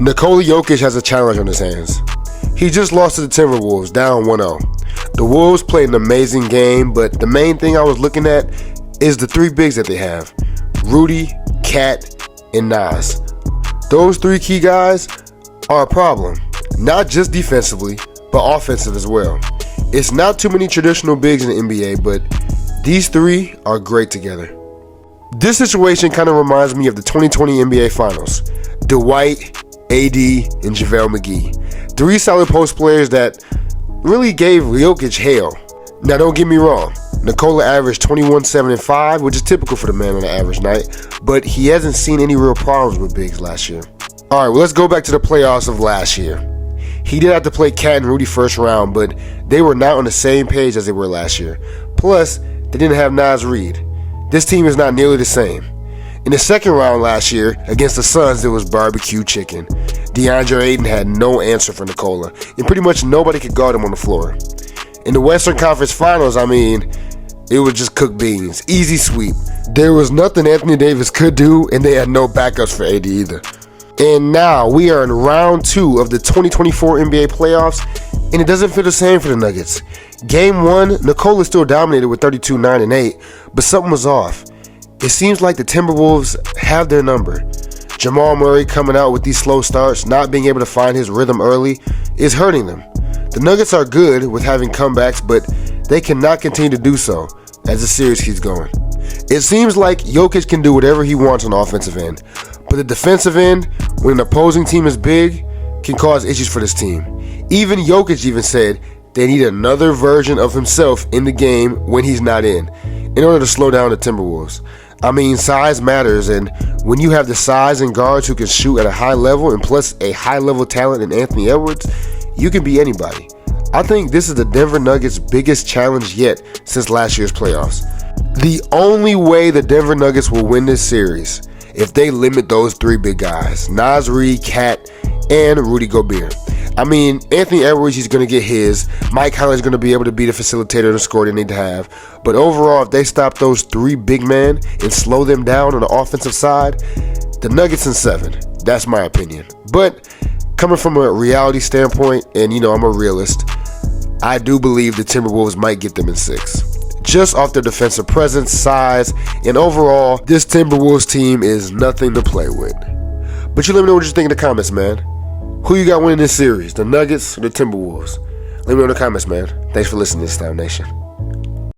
Nikola Jokic has a challenge on his hands. He just lost to the Timberwolves, down 1-0. The Wolves played an amazing game, but the main thing I was looking at is the three bigs that they have: Rudy, Cat, and Nas. Those three key guys are a problem, not just defensively, but offensive as well. It's not too many traditional bigs in the NBA, but these three are great together. This situation kind of reminds me of the 2020 NBA Finals. Dwight, AD, and JaVale McGee. Three solid post players that really gave Jokic hell. Now don't get me wrong, Nikola averaged 21, 7, and 5, which is typical for the man on an average night, but he hasn't seen any real problems with bigs last year. Alright, well, let's go back to the playoffs of last year. He did have to play Cat and Rudy first round, but they were not on the same page as they were last year. Plus, they didn't have Nas Reed. This team is not nearly the same. In the second round last year, against the Suns, it was barbecue chicken. DeAndre Ayton had no answer for Nikola, and pretty much nobody could guard him on the floor. In the Western Conference Finals, it was just cooked beans. Easy sweep. There was nothing Anthony Davis could do, and they had no backups for AD either. And now we are in round 2 of the 2024 NBA playoffs, and it doesn't feel the same for the Nuggets. Game 1, Nikola still dominated with 32, 9, and 8, but something was off. It seems like the Timberwolves have their number. Jamal Murray coming out with these slow starts, not being able to find his rhythm early, is hurting them. The Nuggets are good with having comebacks, but they cannot continue to do so as the series keeps going. It seems like Jokic can do whatever he wants on the offensive end, but the defensive end, when an opposing team is big, can cause issues for this team. Even Jokic even said they need another version of himself in the game when he's not in order to slow down the Timberwolves. Size matters, and when you have the size and guards who can shoot at a high level and plus a high level talent in Anthony Edwards, you can beat anybody. I think this is the Denver Nuggets' biggest challenge yet since last year's playoffs. The only way the Denver Nuggets will win this series if they limit those three big guys: Nas Reed, Cat, and Rudy Gobert. Anthony Edwards, he's going to get his. Mike Conley's going to be able to be the facilitator and the scorer they need to have. But overall, if they stop those three big men and slow them down on the offensive side, the Nuggets in 7. That's my opinion. But coming from a reality standpoint, and I'm a realist, I do believe the Timberwolves might get them in 6. Just off their defensive presence, size, and overall, this Timberwolves team is nothing to play with. But you let me know what you think in the comments, man. Who you got winning this series, the Nuggets or the Timberwolves? Let me know in the comments, man. Thanks for listening to Style Nation.